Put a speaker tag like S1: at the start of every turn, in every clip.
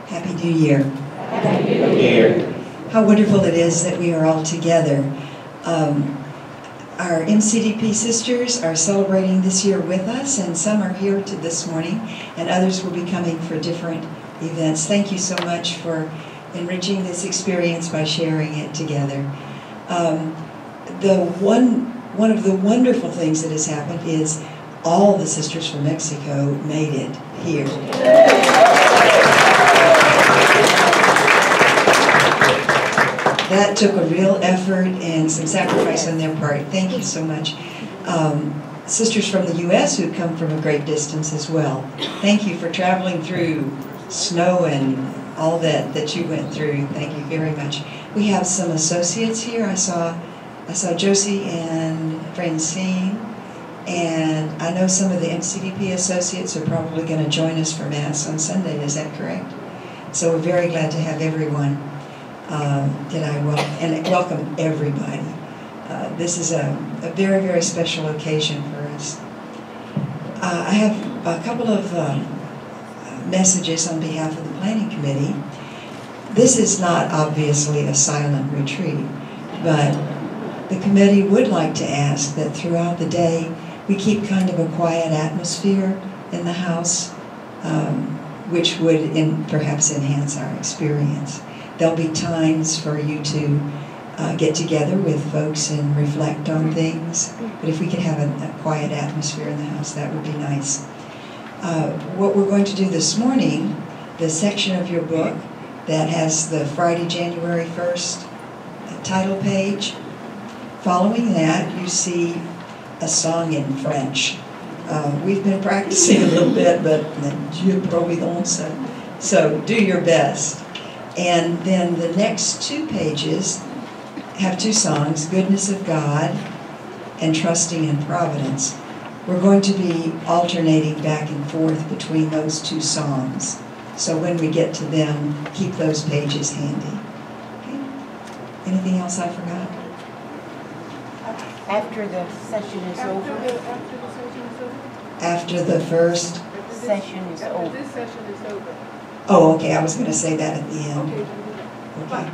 S1: Happy New Year.
S2: Happy New Year.
S1: How wonderful it is that we are all together. Our MCDP sisters are celebrating this year with us, and some are here this morning, and others will be coming for different events. Thank you so much for enriching this experience by sharing it together. One of the wonderful things that has happened is all the sisters from Mexico made it here. That took a real effort and some sacrifice on their part. Thank you so much. Sisters from the U.S. who come from a great distance as well. Thank you for traveling through snow and all that you went through. Thank you very much. We have some associates here. I saw Josie and Francine, and I know some of the MCDP associates are probably going to join us for Mass on Sunday. Is that correct? So we're very glad to have everyone. And welcome everybody. This is a very, very special occasion for us. I have a couple of messages on behalf of the Planning Committee. This is not obviously a silent retreat, but the committee would like to ask that throughout the day we keep kind of a quiet atmosphere in the house, which would perhaps enhance our experience. There'll be times for you to get together with folks and reflect on things. But if we could have a quiet atmosphere in the house, that would be nice. What we're going to do this morning, the section of your book that has the Friday, January 1st title page, following that you see a song in French. We've been practicing a little bit, but Dieu providence, so do your best. And then the next two pages have two songs, Goodness of God and Trusting in Providence. We're going to be alternating back and forth between those two songs. So when we get to them, keep those pages handy. Okay? Anything else I forgot?
S3: After the session is over.
S1: After the first
S3: Session is over.
S2: This session is over.
S1: Oh, okay, I was going to say that at the end. Okay.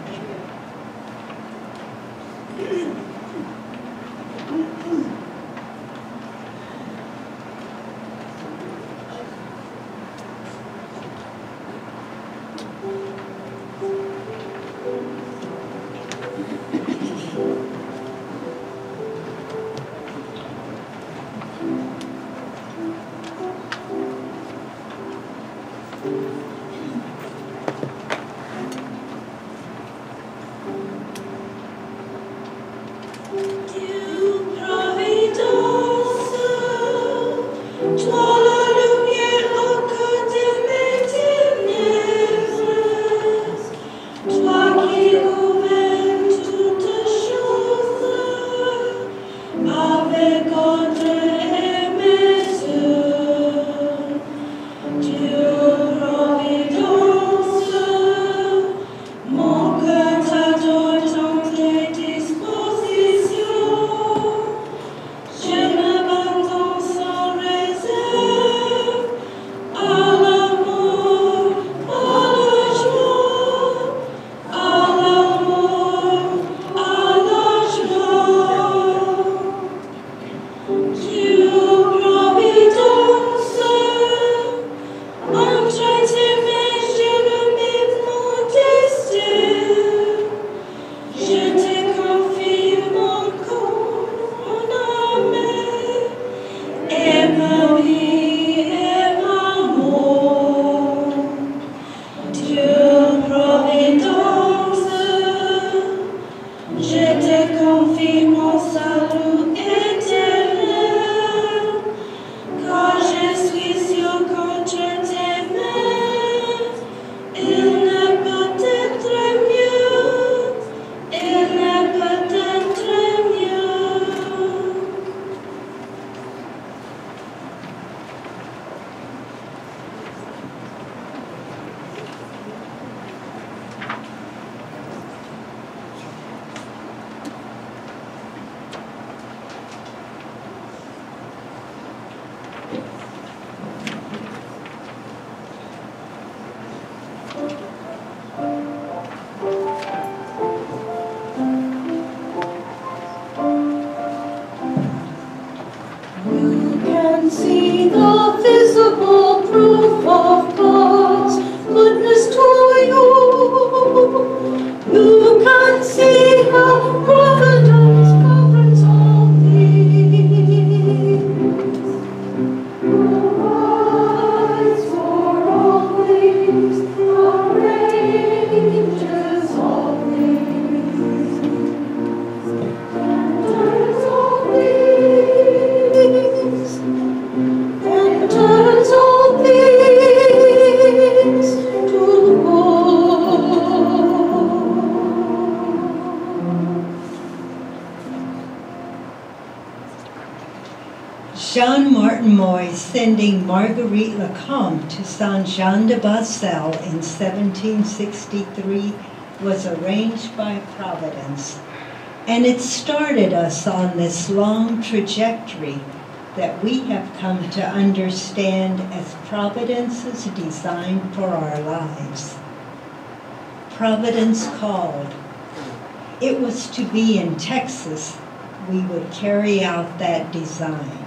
S4: sending Marguerite Lacombe to Saint-Jean-de-Bassel in 1763 was arranged by Providence, and it started us on this long trajectory that we have come to understand as Providence's design for our lives. Providence called. It was to be in Texas we would carry out that design.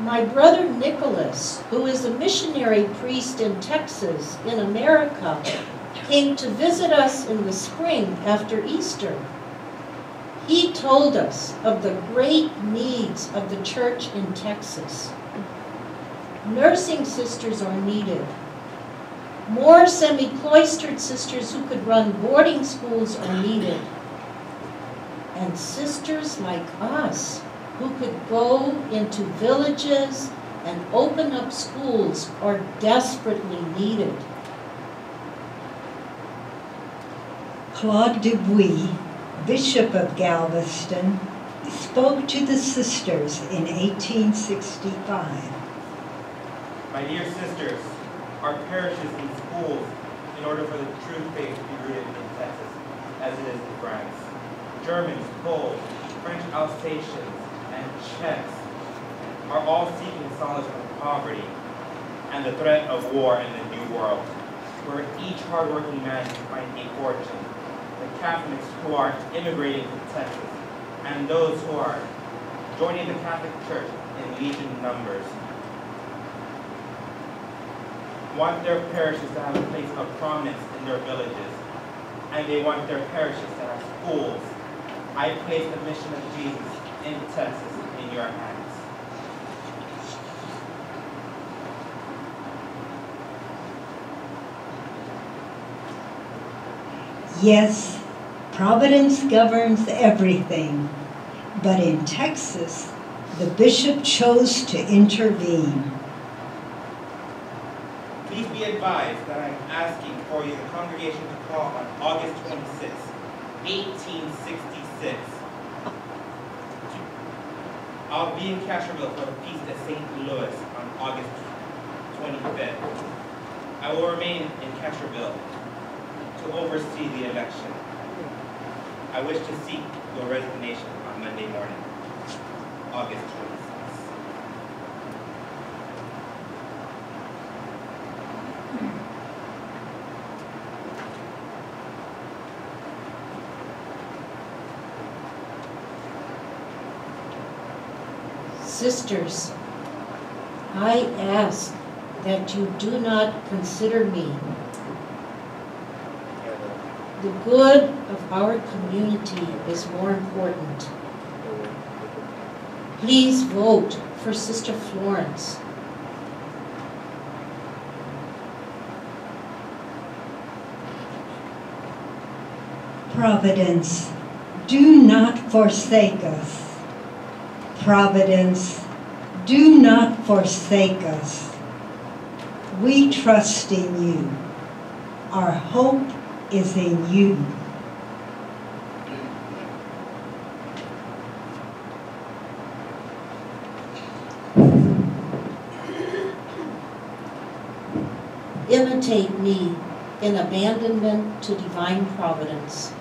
S5: My brother Nicholas, who is a missionary priest in Texas, in America, came to visit us in the spring after Easter. He told us of the great needs of the church in Texas. Nursing sisters are needed. More semi-cloistered sisters who could run boarding schools are needed. And sisters like us who could go into villages and open up schools are desperately needed.
S4: Claude Dubuis, Bishop of Galveston, spoke to the sisters in 1865.
S6: My dear sisters, our parishes and schools, in order for the true faith to be rooted in Texas, as it is in France. Germans, Poles, French Alsatians, and Czechs are all seeking solace from poverty and the threat of war in the New World, where each hardworking man can find a fortune. The Catholics who are immigrating to Texas, and those who are joining the Catholic Church in legion numbers, want their parishes to have a place of prominence in their villages, and they want their parishes to have schools. I place the mission of Jesus in Texas in your hands.
S4: Yes, Providence governs everything, but in Texas, the bishop chose to intervene.
S6: Please be advised that I'm asking for you, the congregation, to call on August 26, 1866. I'll be in Castroville for the Feast at St. Louis on August 25th. I will remain in Castroville to oversee the election. I wish to seek your resignation on Monday morning, August 26th.
S5: Sisters, I ask that you do not consider me. The good of our community is more important. Please vote for Sister Florence.
S4: Providence, do not forsake us. Providence, do not forsake us. We trust in you. Our hope is in you.
S5: Imitate me in abandonment to divine providence.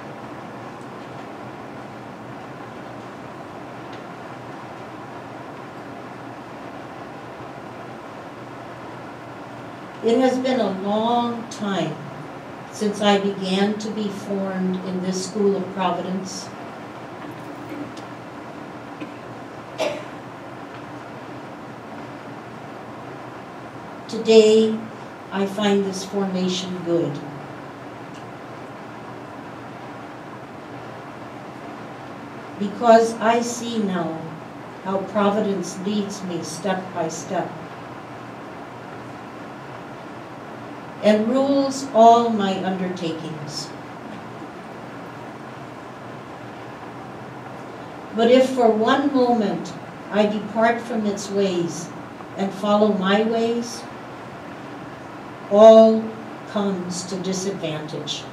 S5: It has been a long time since I began to be formed in this school of providence. Today, I find this formation good. Because I see now how providence leads me step by step and rules all my undertakings. But if for one moment I depart from its ways and follow my ways, all comes to disadvantage.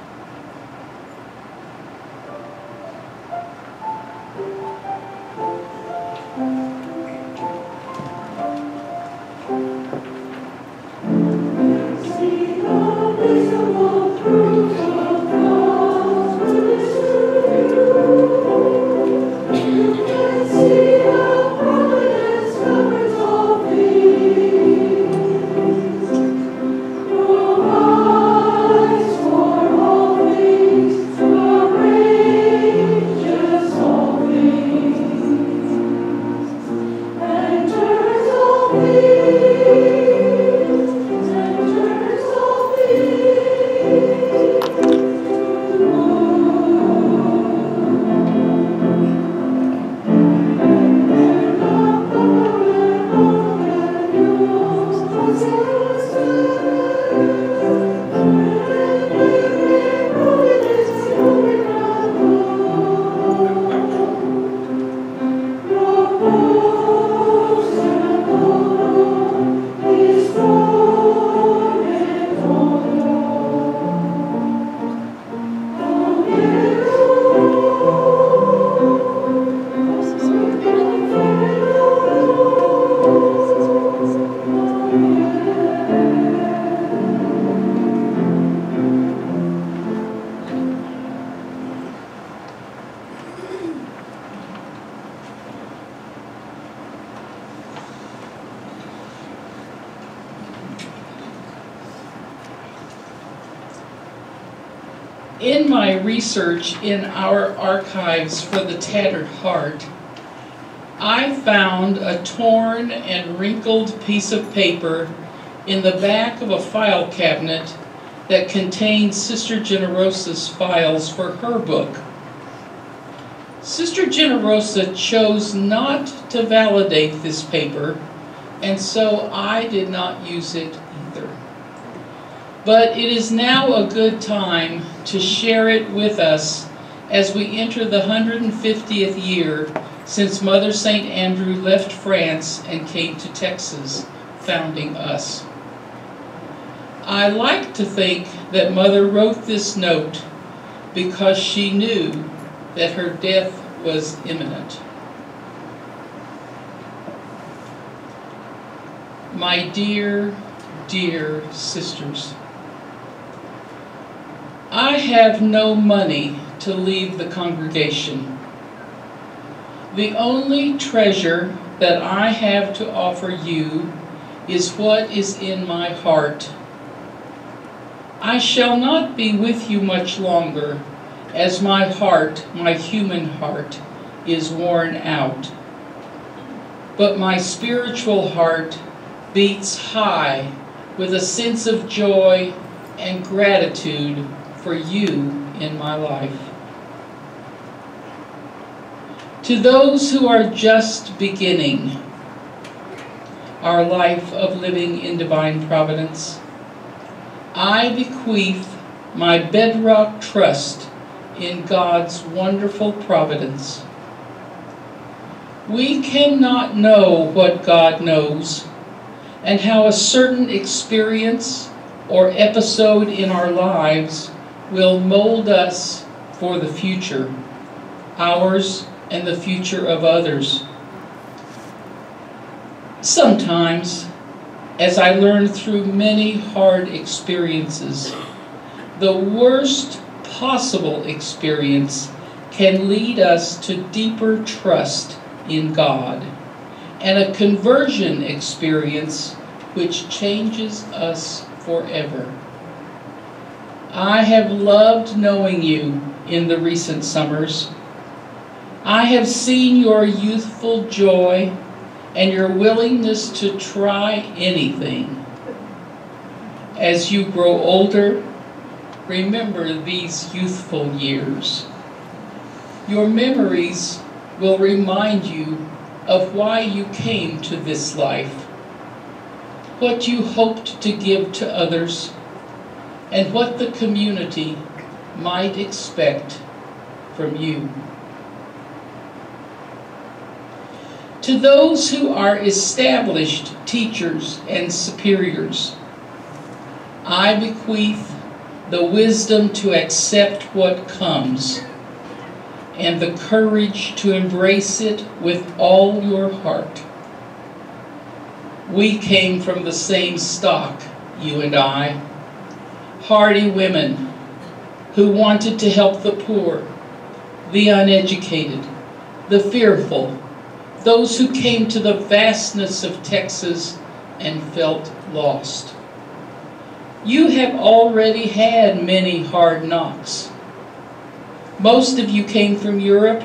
S7: In my research in our archives for the Tattered Heart, I found a torn and wrinkled piece of paper in the back of a file cabinet that contained Sister Generosa's files for her book. Sister Generosa chose not to validate this paper, and so I did not use it either. But it is now a good time to share it with us as we enter the 150th year since Mother St. Andrew left France and came to Texas, founding us. I like to think that Mother wrote this note because she knew that her death was imminent. My dear, dear sisters, I have no money to leave the congregation. The only treasure that I have to offer you is what is in my heart. I shall not be with you much longer, as my heart, my human heart, is worn out. But my spiritual heart beats high with a sense of joy and gratitude for you in my life. To those who are just beginning our life of living in divine providence, I bequeath my bedrock trust in God's wonderful providence. We cannot know what God knows, and how a certain experience or episode in our lives will mold us for the future, ours and the future of others. Sometimes, as I learned through many hard experiences, the worst possible experience can lead us to deeper trust in God, and a conversion experience which changes us forever. I have loved knowing you in the recent summers. I have seen your youthful joy and your willingness to try anything. As you grow older, remember these youthful years. Your memories will remind you of why you came to this life, what you hoped to give to others, and what the community might expect from you. To those who are established teachers and superiors, I bequeath the wisdom to accept what comes and the courage to embrace it with all your heart. We came from the same stock, you and I, hardy women who wanted to help the poor, the uneducated, the fearful, those who came to the vastness of Texas and felt lost. You have already had many hard knocks. Most of you came from Europe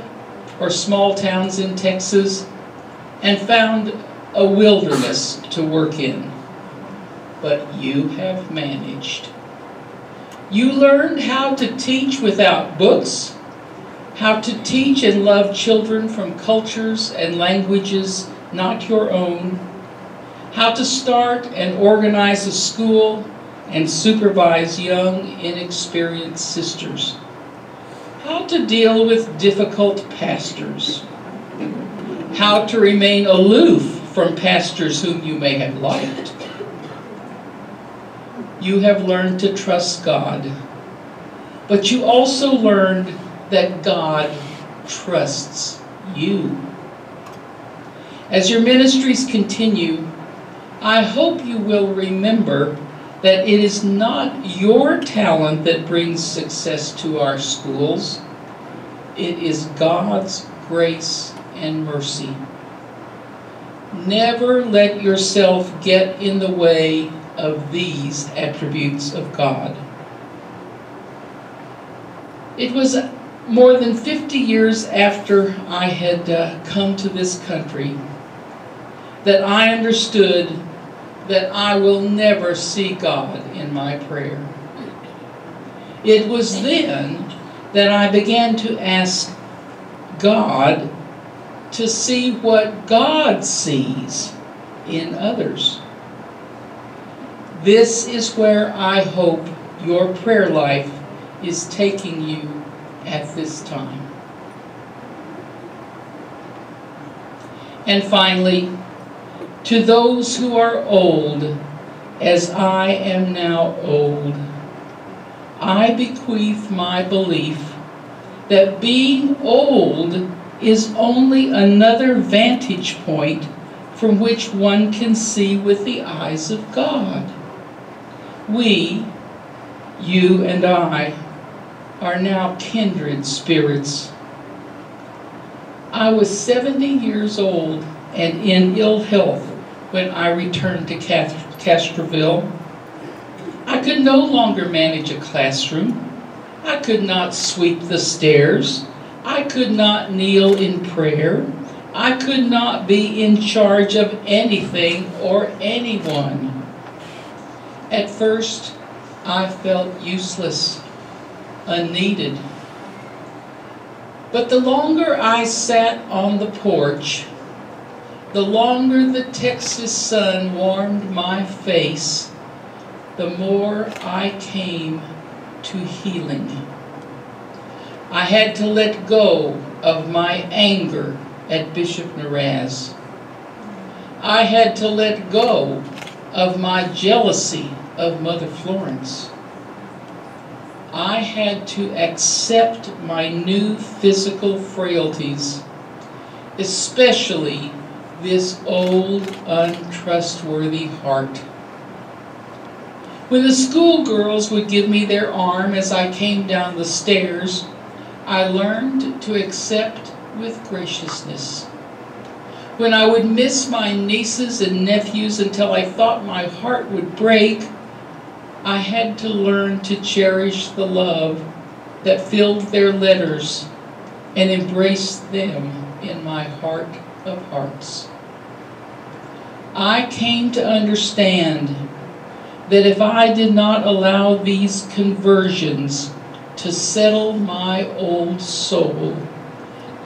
S7: or small towns in Texas and found a wilderness to work in. But you have managed. You learned how to teach without books, how to teach and love children from cultures and languages not your own, how to start and organize a school and supervise young, inexperienced sisters, how to deal with difficult pastors, how to remain aloof from pastors whom you may have liked. You have learned to trust God, but you also learned that God trusts you. As your ministries continue, I hope you will remember that it is not your talent that brings success to our schools. It is God's grace and mercy. Never let yourself get in the way of these attributes of God. It was more than 50 years after I had come to this country that I understood that I will never see God in my prayer. It was then that I began to ask God to see what God sees in others. This is where I hope your prayer life is taking you at this time. And finally, to those who are old, as I am now old, I bequeath my belief that being old is only another vantage point from which one can see with the eyes of God. We, you and I, are now kindred spirits. I was 70 years old and in ill health when I returned to Castroville. I could no longer manage a classroom. I could not sweep the stairs. I could not kneel in prayer. I could not be in charge of anything or anyone. At first, I felt useless, unneeded. But the longer I sat on the porch, the longer the Texas sun warmed my face, the more I came to healing. I had to let go of my anger at Bishop Naraz. I had to let go of my jealousy of Mother Florence. I had to accept my new physical frailties, especially this old, untrustworthy heart. When the schoolgirls would give me their arm as I came down the stairs, I learned to accept with graciousness. When I would miss my nieces and nephews until I thought my heart would break, I had to learn to cherish the love that filled their letters and embrace them in my heart of hearts. I came to understand that if I did not allow these conversions to settle my old soul,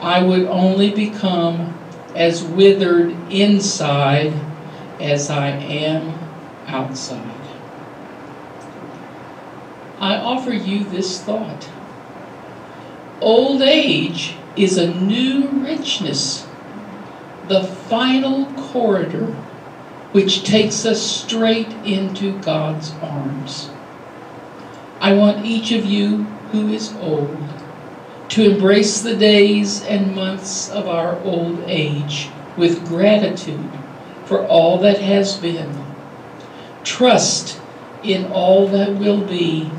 S7: I would only become as withered inside as I am outside. I offer you this thought. Old age is a new richness, the final corridor which takes us straight into God's arms. I want each of you who is old to embrace the days and months of our old age with gratitude for all that has been, trust in all that will be,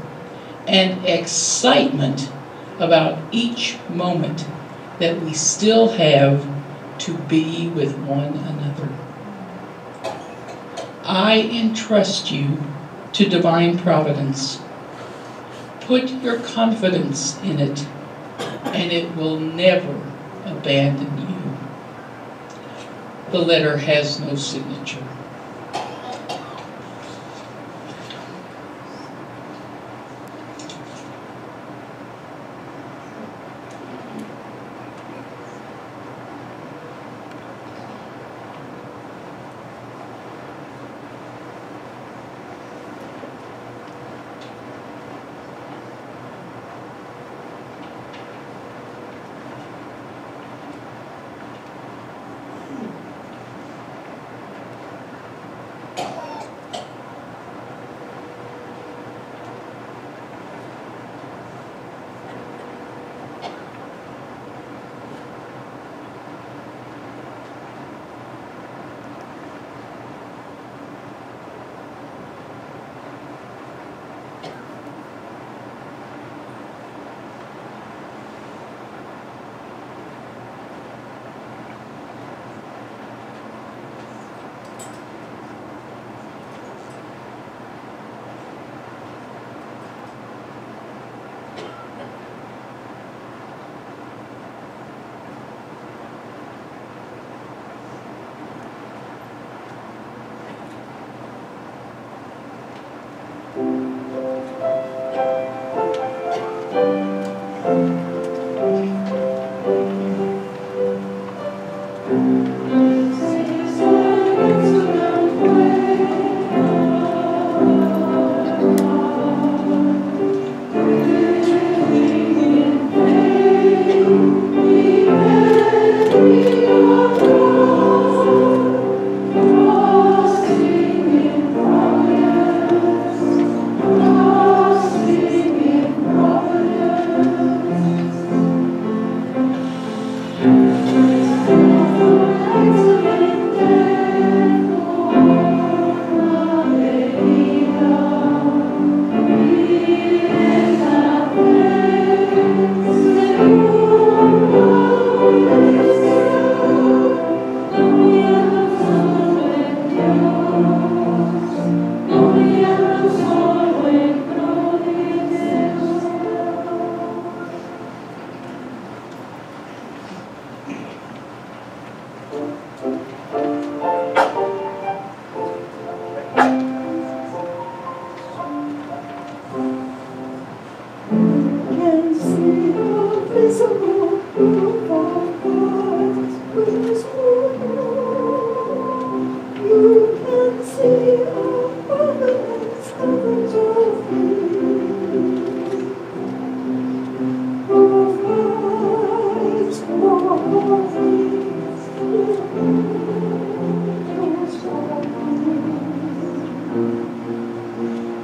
S7: and excitement about each moment that we still have to be with one another. I entrust you to divine providence. Put your confidence in it, and it will never abandon you. The letter has no signature.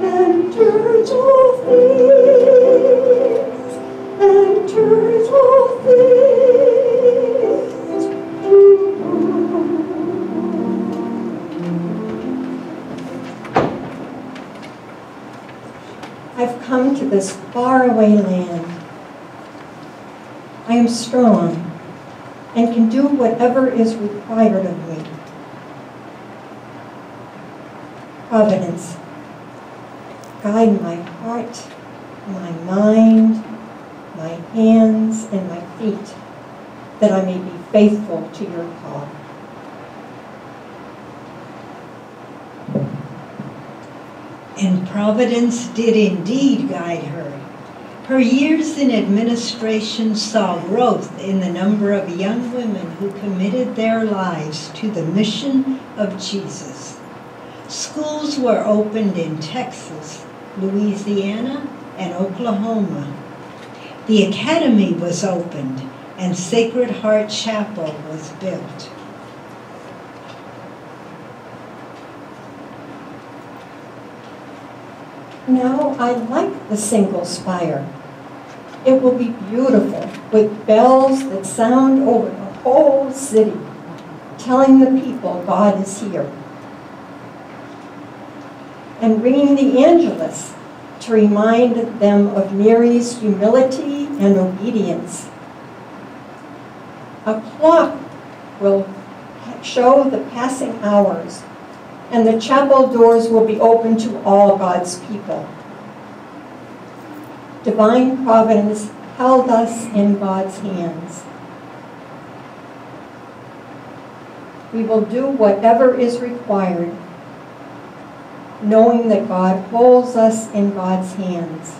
S8: and turns all things, and turns all things to I've come to this faraway land. I am strong and can do whatever is required of me. Providence, guide my heart, my mind, my hands, and my feet, that I may be faithful to your call.
S4: And Providence did indeed guide her. Her years in administration saw growth in the number of young women who committed their lives to the mission of Jesus. Schools were opened in Texas, Louisiana, and Oklahoma. The academy was opened, and Sacred Heart Chapel was built.
S8: Now I like the single spire. It will be beautiful with bells that sound over the whole city, telling the people God is here. And ringing the Angelus to remind them of Mary's humility and obedience. A clock will show the passing hours, and the chapel doors will be open to all God's people. Divine providence held us in God's hands. We will do whatever is required, knowing that God holds us in God's hands.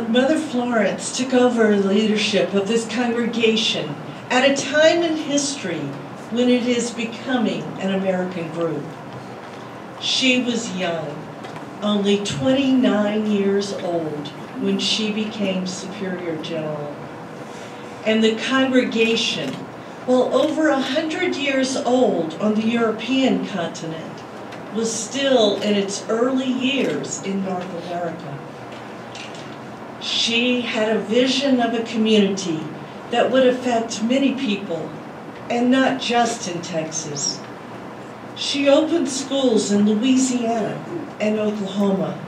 S9: Mother Florence took over leadership of this congregation at a time in history when it is becoming an American group. She was young, only 29 years old when she became Superior General. And the congregation, while over 100 years old on the European continent, was still in its early years in North America. She had a vision of a community that would affect many people, and not just in Texas. She opened schools in Louisiana and Oklahoma.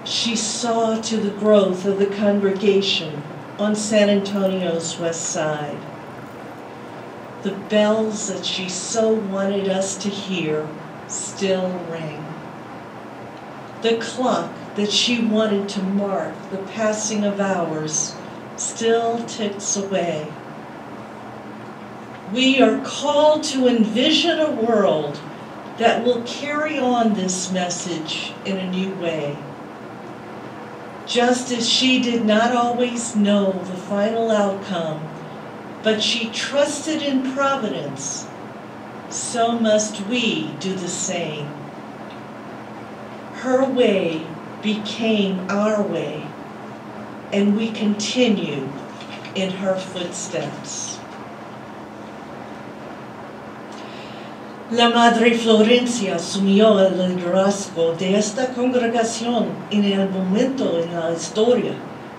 S9: She saw to the growth of the congregation on San Antonio's west side. The bells that she so wanted us to hear still ring. The clock that she wanted to mark the passing of hours still ticks away. We are called to envision a world that will carry on this message in a new way. Just as she did not always know the final outcome, but she trusted in providence, so must we do the same. Her way became our way, and we continue in her footsteps. La Madre Florencia asumió el liderazgo de esta congregación en el momento en la historia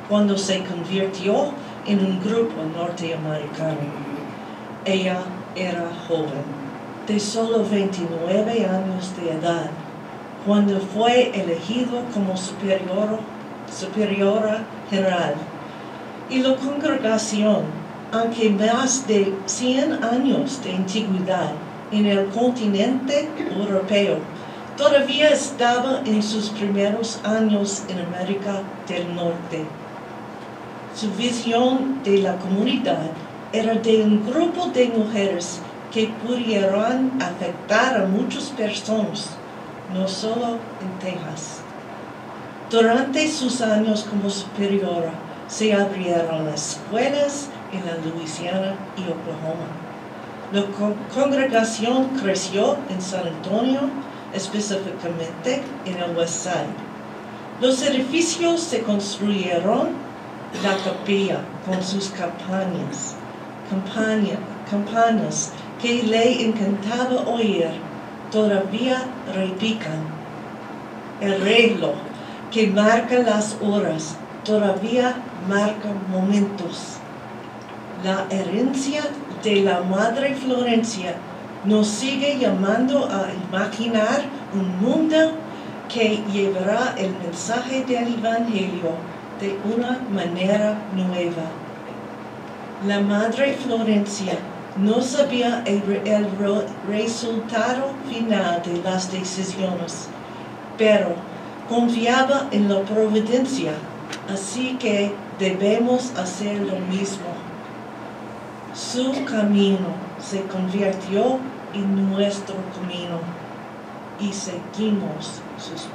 S9: cuando se convirtió en un grupo norteamericano. Ella era joven, de solo 29 años de edad, cuando fue elegido como superiora general. Y la congregación, aunque más de 100 años de antigüedad en el continente europeo, todavía estaba en sus primeros años en América del Norte. Su visión de la comunidad era de un grupo de mujeres que pudieran afectar a muchas personas, no solo en Texas. Durante sus años como superiora, se abrieron las escuelas en la Luisiana y Oklahoma. La congregación creció en San Antonio, específicamente en el West Side. Los edificios se construyeron, la capilla con sus campanas que le encantaba oír, todavía repican. El reloj que marca las horas todavía marca momentos. La herencia de la Madre Florencia nos sigue llamando a imaginar un mundo que llevará el mensaje del Evangelio de una manera nueva. La Madre Florencia no sabía el resultado final de las decisiones, pero confiaba en la providencia, así que debemos hacer lo mismo. Su camino se convirtió en nuestro camino y seguimos sus